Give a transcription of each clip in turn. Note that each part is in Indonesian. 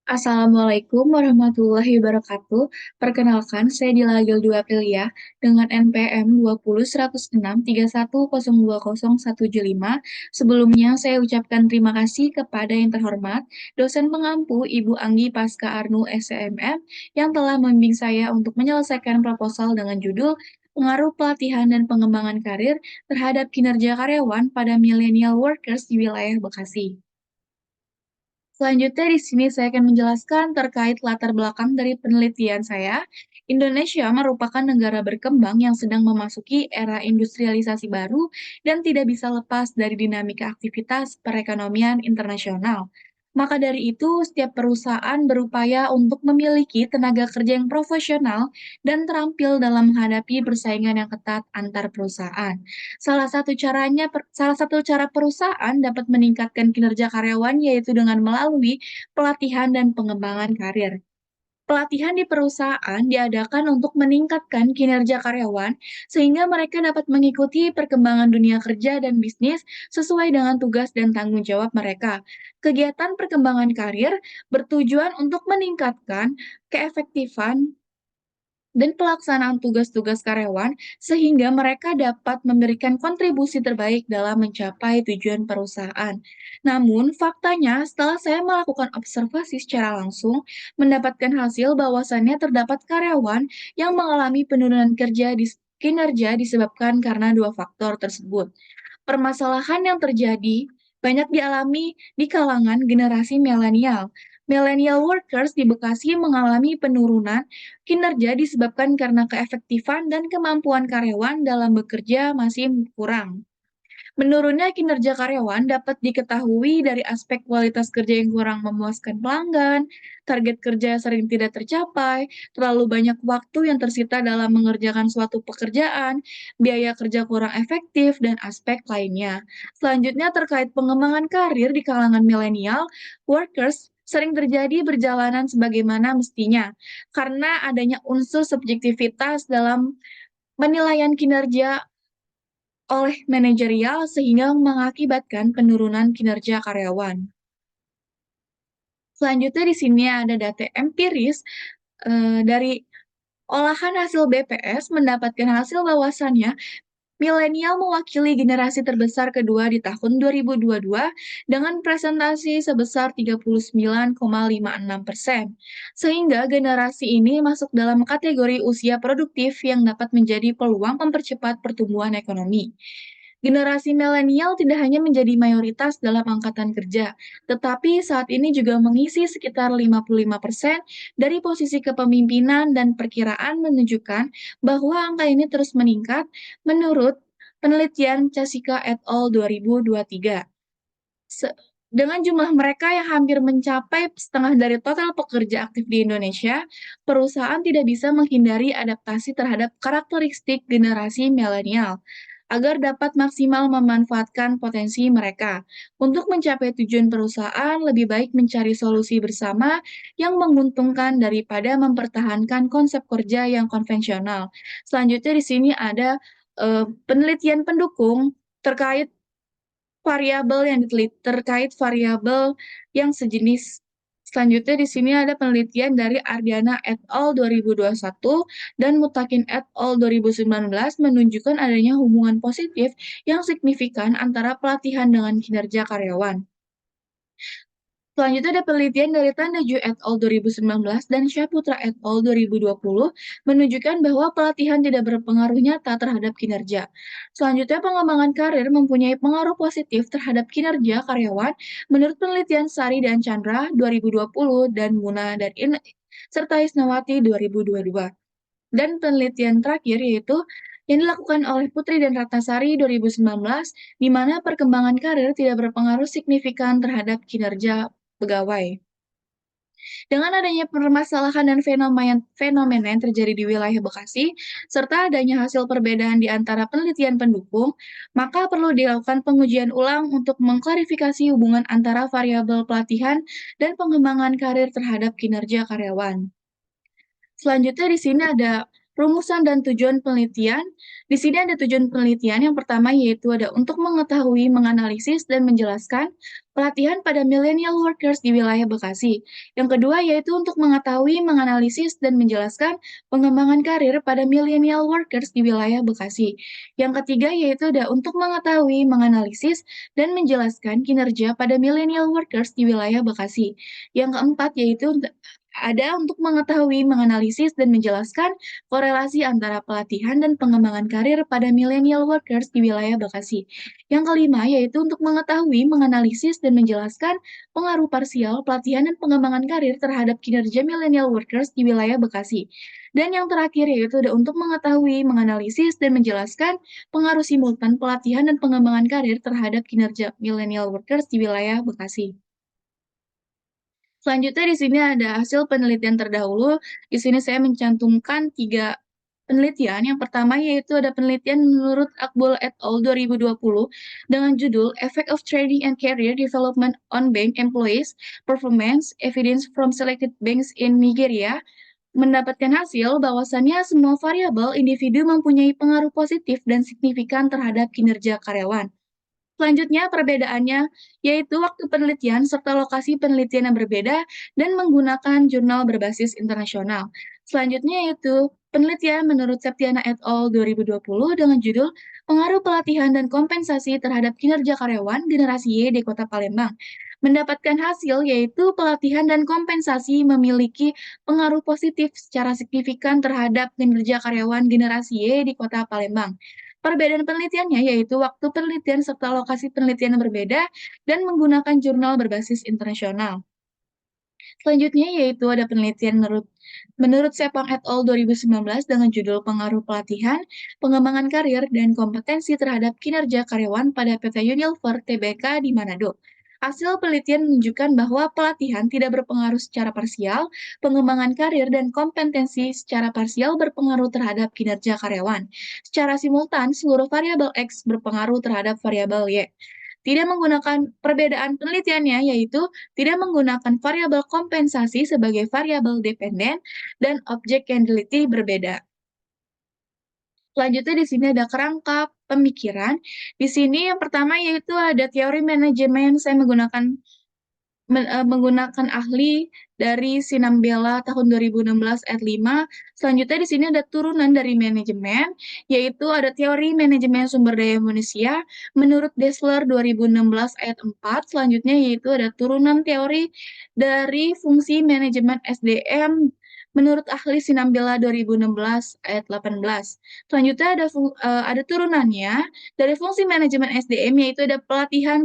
Assalamualaikum warahmatullahi wabarakatuh. Perkenalkan, saya Dila Gildu Aprilia dengan NPM 2016310200175. Sebelumnya, saya ucapkan terima kasih kepada yang terhormat dosen pengampu Ibu Anggi Pasca Arnu SCMM yang telah membimbing saya untuk menyelesaikan proposal dengan judul Pengaruh Pelatihan dan Pengembangan Karir terhadap Kinerja Karyawan pada Millennial Workers di Wilayah Bekasi. Selanjutnya di sini saya akan menjelaskan terkait latar belakang dari penelitian saya. Indonesia merupakan negara berkembang yang sedang memasuki era industrialisasi baru dan tidak bisa lepas dari dinamika aktivitas perekonomian internasional. Maka dari itu, setiap perusahaan berupaya untuk memiliki tenaga kerja yang profesional dan terampil dalam menghadapi persaingan yang ketat antar perusahaan. Salah satu cara perusahaan dapat meningkatkan kinerja karyawan yaitu dengan melalui pelatihan dan pengembangan karir. Pelatihan di perusahaan diadakan untuk meningkatkan kinerja karyawan sehingga mereka dapat mengikuti perkembangan dunia kerja dan bisnis sesuai dengan tugas dan tanggung jawab mereka. Kegiatan perkembangan karir bertujuan untuk meningkatkan keefektifan dan pelaksanaan tugas-tugas karyawan sehingga mereka dapat memberikan kontribusi terbaik dalam mencapai tujuan perusahaan. Namun, faktanya setelah saya melakukan observasi secara langsung, mendapatkan hasil bahwasannya terdapat karyawan yang mengalami penurunan kinerja disebabkan karena dua faktor tersebut. Permasalahan yang terjadi banyak dialami di kalangan generasi milenial. Millennial workers di Bekasi mengalami penurunan kinerja disebabkan karena keefektifan dan kemampuan karyawan dalam bekerja masih kurang. Menurunnya kinerja karyawan dapat diketahui dari aspek kualitas kerja yang kurang memuaskan pelanggan, target kerja sering tidak tercapai, terlalu banyak waktu yang tersita dalam mengerjakan suatu pekerjaan, biaya kerja kurang efektif, dan aspek lainnya. Selanjutnya terkait pengembangan karir di kalangan milenial, workers sering terjadi berjalanan sebagaimana mestinya, karena adanya unsur subjektivitas dalam penilaian kinerja oleh manajerial sehingga mengakibatkan penurunan kinerja karyawan. Selanjutnya di sini ada data empiris dari olahan hasil BPS mendapatkan hasil bahwasannya milenial mewakili generasi terbesar kedua di tahun 2022 dengan presentasi sebesar 39,56%. Sehingga generasi ini masuk dalam kategori usia produktif yang dapat menjadi peluang mempercepat pertumbuhan ekonomi. Generasi milenial tidak hanya menjadi mayoritas dalam angkatan kerja, tetapi saat ini juga mengisi sekitar 55% dari posisi kepemimpinan dan perkiraan menunjukkan bahwa angka ini terus meningkat menurut penelitian Casika et al. 2023. Se dengan jumlah mereka yang hampir mencapai setengah dari total pekerja aktif di Indonesia, perusahaan tidak bisa menghindari adaptasi terhadap karakteristik generasi milenial agar dapat maksimal memanfaatkan potensi mereka. Untuk mencapai tujuan perusahaan, lebih baik mencari solusi bersama yang menguntungkan daripada mempertahankan konsep kerja yang konvensional. Selanjutnya di sini ada penelitian pendukung terkait variabel yang terkait variabel yang sejenis. Selanjutnya di sini ada penelitian dari Ardiana et al. 2021 dan Mutakin et al. 2019 menunjukkan adanya hubungan positif yang signifikan antara pelatihan dengan kinerja karyawan. Selanjutnya ada penelitian dari Tandeju et al. 2019 dan Syaputra et al. 2020 menunjukkan bahwa pelatihan tidak berpengaruh nyata terhadap kinerja. Selanjutnya, pengembangan karir mempunyai pengaruh positif terhadap kinerja karyawan menurut penelitian Sari dan Chandra 2020 dan Muna serta Isnawati 2022. Dan penelitian terakhir yaitu yang dilakukan oleh Putri dan Ratnasari 2019, di mana perkembangan karir tidak berpengaruh signifikan terhadap kinerja pegawai. Dengan adanya permasalahan dan fenomena yang terjadi di wilayah Bekasi, serta adanya hasil perbedaan di antara penelitian pendukung, maka perlu dilakukan pengujian ulang untuk mengklarifikasi hubungan antara variabel pelatihan dan pengembangan karir terhadap kinerja karyawan. Selanjutnya di sini ada rumusan dan tujuan penelitian. Di sini ada tujuan penelitian yang pertama yaitu ada untuk mengetahui, menganalisis, dan menjelaskan pelatihan pada millennial workers di wilayah Bekasi. Yang kedua yaitu untuk mengetahui, menganalisis, dan menjelaskan pengembangan karir pada millennial workers di wilayah Bekasi. Yang ketiga yaitu ada untuk mengetahui, menganalisis, dan menjelaskan kinerja pada millennial workers di wilayah Bekasi. Yang keempat yaitu ada untuk mengetahui, menganalisis, dan menjelaskan korelasi antara pelatihan dan pengembangan karir pada millennial workers di wilayah Bekasi. Yang kelima yaitu untuk mengetahui, menganalisis, dan menjelaskan pengaruh parsial pelatihan dan pengembangan karir terhadap kinerja millennial workers di wilayah Bekasi. Dan yang terakhir yaitu ada untuk mengetahui, menganalisis, dan menjelaskan pengaruh simultan pelatihan dan pengembangan karir terhadap kinerja millennial workers di wilayah Bekasi. Selanjutnya di sini ada hasil penelitian terdahulu. Di sini saya mencantumkan 3 penelitian. Yang pertama yaitu ada penelitian menurut Akbol et al. 2020 dengan judul Effect of Training and Career Development on Bank Employees Performance Evidence from Selected Banks in Nigeria, mendapatkan hasil bahwasannya semua variabel individu mempunyai pengaruh positif dan signifikan terhadap kinerja karyawan. Selanjutnya, perbedaannya yaitu waktu penelitian serta lokasi penelitian yang berbeda dan menggunakan jurnal berbasis internasional. Selanjutnya yaitu penelitian menurut Septiana et al. 2020 dengan judul Pengaruh Pelatihan dan Kompensasi Terhadap Kinerja Karyawan Generasi Y di Kota Palembang. Mendapatkan hasil yaitu pelatihan dan kompensasi memiliki pengaruh positif secara signifikan terhadap kinerja karyawan generasi Y di Kota Palembang. Perbedaan penelitiannya yaitu waktu penelitian serta lokasi penelitian yang berbeda dan menggunakan jurnal berbasis internasional. Selanjutnya yaitu ada penelitian menurut Sepang et al. 2019 dengan judul Pengaruh Pelatihan, Pengembangan Karir, dan Kompetensi Terhadap Kinerja Karyawan pada PT Unilever Tbk di Manado. Hasil penelitian menunjukkan bahwa pelatihan tidak berpengaruh secara parsial, pengembangan karir dan kompetensi secara parsial berpengaruh terhadap kinerja karyawan. Secara simultan, seluruh variabel X berpengaruh terhadap variabel Y. Tidak menggunakan perbedaan penelitiannya, yaitu tidak menggunakan variabel kompensasi sebagai variabel dependen dan objek yang diteliti berbeda. Selanjutnya di sini ada kerangka pemikiran. Di sini yang pertama yaitu ada teori manajemen. Saya menggunakan ahli dari Sinambela tahun 2016 ayat 5. Selanjutnya di sini ada turunan dari manajemen, yaitu ada teori manajemen sumber daya manusia menurut Dessler 2016 ayat 4. Selanjutnya yaitu ada turunan teori dari fungsi manajemen SDM menurut ahli Sinambela 2016 ayat 18. Selanjutnya ada turunannya dari fungsi manajemen SDM, yaitu ada pelatihan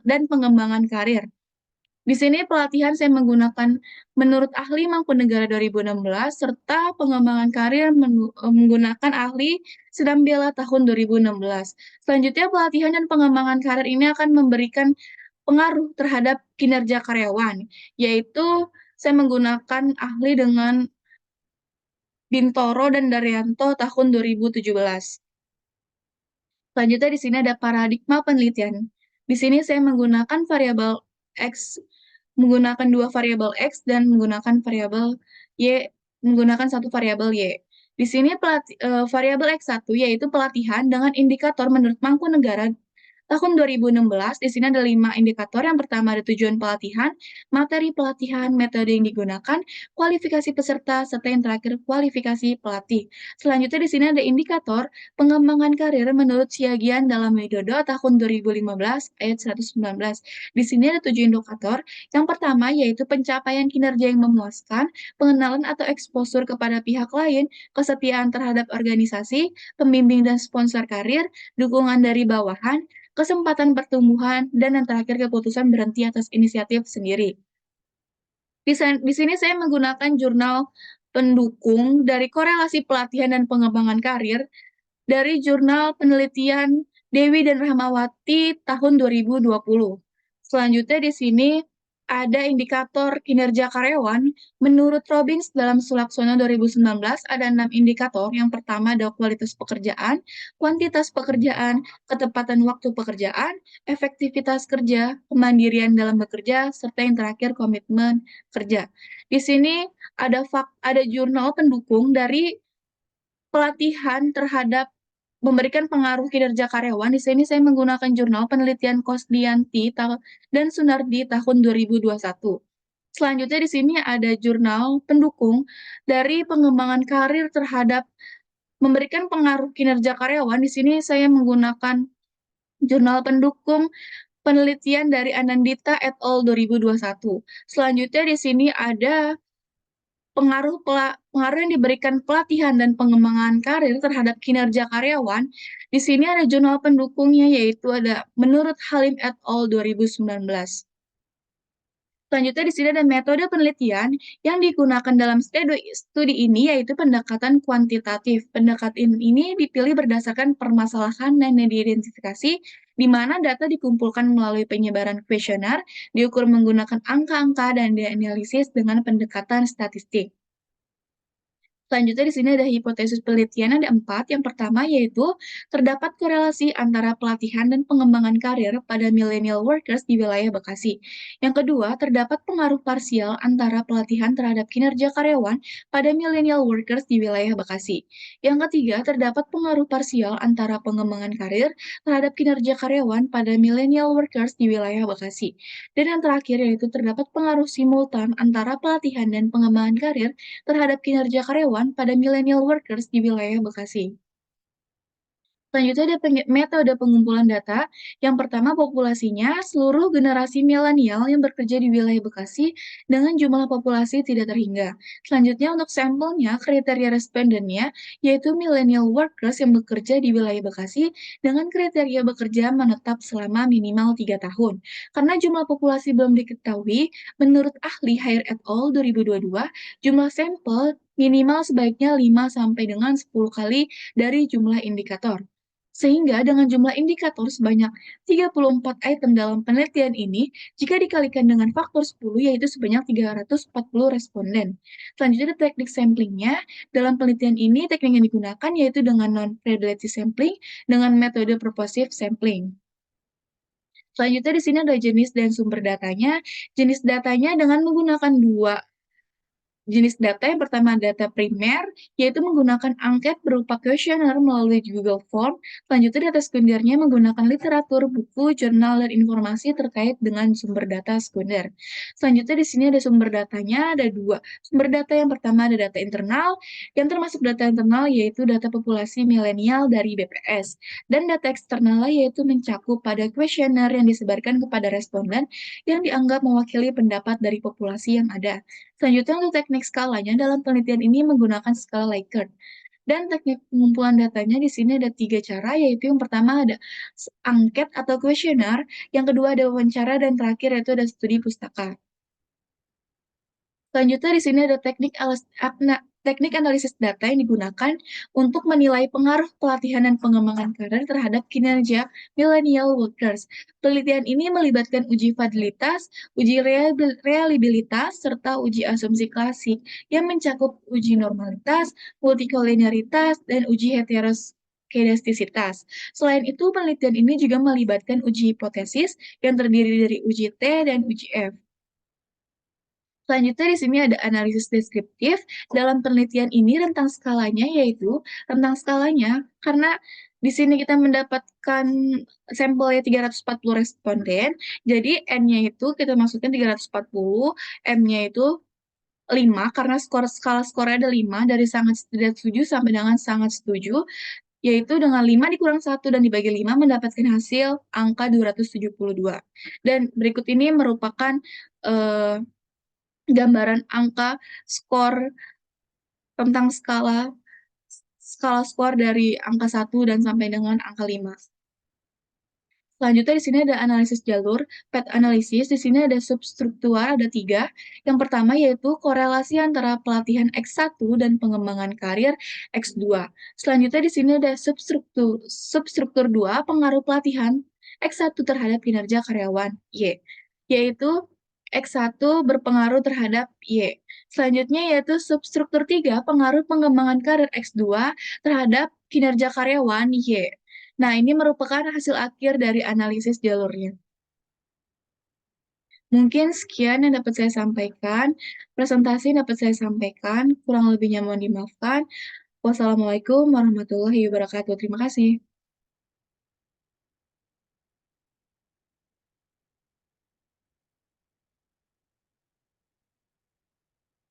dan pengembangan karir. Di sini pelatihan saya menggunakan menurut ahli Mangkunegara 2016 serta pengembangan karir menggunakan ahli Sinambela tahun 2016. Selanjutnya pelatihan dan pengembangan karir ini akan memberikan pengaruh terhadap kinerja karyawan, yaitu saya menggunakan ahli dengan Bintoro dan Daryanto tahun 2017. Selanjutnya di sini ada paradigma penelitian. Di sini saya menggunakan variabel X, menggunakan 2 variabel X dan menggunakan variabel Y, menggunakan 1 variabel Y. Di sini variabel X1 yaitu pelatihan dengan indikator menurut Mangkunegara tahun 2016, di sini ada 5 indikator. Yang pertama ada tujuan pelatihan, materi pelatihan, metode yang digunakan, kualifikasi peserta, serta yang terakhir kualifikasi pelatih. Selanjutnya di sini ada indikator pengembangan karir menurut Siagian dalam Widodo tahun 2015 ayat 119. Di sini ada 7 indikator. Yang pertama yaitu pencapaian kinerja yang memuaskan, pengenalan atau eksposur kepada pihak lain, kesetiaan terhadap organisasi, pembimbing dan sponsor karir, dukungan dari bawahan, kesempatan pertumbuhan, dan yang terakhir keputusan berhenti atas inisiatif sendiri. Di sini saya menggunakan jurnal pendukung dari korelasi pelatihan dan pengembangan karir dari jurnal penelitian Dewi dan Rahmawati tahun 2020. Selanjutnya di sini ada indikator kinerja karyawan. Menurut Robbins dalam Sulaksono 2019 ada 6 indikator. Yang pertama ada kualitas pekerjaan, kuantitas pekerjaan, ketepatan waktu pekerjaan, efektivitas kerja, kemandirian dalam bekerja, serta yang terakhir komitmen kerja. Di sini ada jurnal pendukung dari pelatihan terhadap memberikan pengaruh kinerja karyawan, di sini saya menggunakan jurnal penelitian Kosdianti dan Sunardi tahun 2021. Selanjutnya di sini ada jurnal pendukung dari pengembangan karir terhadap memberikan pengaruh kinerja karyawan. Di sini saya menggunakan jurnal pendukung penelitian dari Anandita et al. 2021. Selanjutnya di sini ada pengaruh yang diberikan pelatihan dan pengembangan karir terhadap kinerja karyawan. Di sini ada jurnal pendukungnya, yaitu ada menurut Halim et al. 2019. Selanjutnya di sini ada metode penelitian yang digunakan dalam studi ini, yaitu pendekatan kuantitatif. Pendekatan ini dipilih berdasarkan permasalahan dan diidentifikasi, di mana data dikumpulkan melalui penyebaran kuesioner, diukur menggunakan angka-angka, dan dianalisis dengan pendekatan statistik. Selanjutnya di sini ada hipotesis penelitian, ada 4. Yang pertama yaitu terdapat korelasi antara pelatihan dan pengembangan karir pada millennial workers di wilayah Bekasi. Yang kedua, terdapat pengaruh parsial antara pelatihan terhadap kinerja karyawan pada millennial workers di wilayah Bekasi. Yang ketiga, terdapat pengaruh parsial antara pengembangan karir terhadap kinerja karyawan pada millennial workers di wilayah Bekasi. Dan yang terakhir yaitu terdapat pengaruh simultan antara pelatihan dan pengembangan karir terhadap kinerja karyawan pada millennial workers di wilayah Bekasi. Selanjutnya ada metode pengumpulan data. Yang pertama, populasinya seluruh generasi milenial yang bekerja di wilayah Bekasi dengan jumlah populasi tidak terhingga. Selanjutnya untuk sampelnya, kriteria respondennya yaitu millennial workers yang bekerja di wilayah Bekasi dengan kriteria bekerja menetap selama minimal 3 tahun. Karena jumlah populasi belum diketahui, menurut ahli Hair et al. 2022, jumlah sampel minimal sebaiknya 5 sampai dengan 10 kali dari jumlah indikator. Sehingga dengan jumlah indikator sebanyak 34 item dalam penelitian ini, jika dikalikan dengan faktor 10, yaitu sebanyak 340 responden. Selanjutnya ada teknik samplingnya. Dalam penelitian ini, teknik yang digunakan yaitu dengan non-predictive sampling dengan metode purposive sampling. Selanjutnya di sini ada jenis dan sumber datanya. Jenis datanya dengan menggunakan dua jenis data. Yang pertama data primer, yaitu menggunakan angket berupa kuesioner melalui Google Form. Selanjutnya data sekundernya menggunakan literatur, buku, jurnal, dan informasi terkait dengan sumber data sekunder. Selanjutnya di sini ada sumber datanya, ada 2. Sumber data yang pertama ada data internal, yang termasuk data internal yaitu data populasi milenial dari BPS. Dan data eksternal yaitu mencakup pada kuesioner yang disebarkan kepada responden yang dianggap mewakili pendapat dari populasi yang ada. Selanjutnya untuk teknik skalanya, dalam penelitian ini menggunakan skala Likert. Dan teknik pengumpulan datanya di sini ada 3 cara, yaitu yang pertama ada angket atau kuesioner, yang kedua ada wawancara, dan terakhir yaitu ada studi pustaka. Selanjutnya di sini ada teknik analisis data yang digunakan untuk menilai pengaruh pelatihan dan pengembangan karir terhadap kinerja millennial workers. Penelitian ini melibatkan uji validilitas, uji reliabilitas, serta uji asumsi klasik yang mencakup uji normalitas, multikoliniaritas, dan uji heterokedastisitas. Selain itu, penelitian ini juga melibatkan uji hipotesis yang terdiri dari uji T dan uji F. Selanjutnya di sini ada analisis deskriptif. Dalam penelitian ini rentang skalanya karena di sini kita mendapatkan sampelnya 340 responden, jadi N-nya itu kita masukkan 340, M-nya itu 5 karena skala skornya ada 5 dari sangat tidak setuju sampai dengan sangat setuju, yaitu dengan 5 dikurang 1 dan dibagi 5 mendapatkan hasil angka 272. Dan berikut ini merupakan gambaran angka skor tentang skala skor dari angka 1 dan sampai dengan angka 5. Selanjutnya di sini ada analisis jalur, path analysis. Di sini ada substruktur, ada 3. Yang pertama yaitu korelasi antara pelatihan X1 dan pengembangan karir X2. Selanjutnya di sini ada substruktur 2, pengaruh pelatihan X1 terhadap kinerja karyawan Y, yaitu X1 berpengaruh terhadap Y. Selanjutnya yaitu substruktur 3, pengaruh pengembangan karir X2 terhadap kinerja karyawan Y. Nah, ini merupakan hasil akhir dari analisis jalurnya. Mungkin sekian yang dapat saya sampaikan, presentasi yang dapat saya sampaikan, kurang lebihnya mohon dimaafkan. Wassalamualaikum warahmatullahi wabarakatuh. Terima kasih.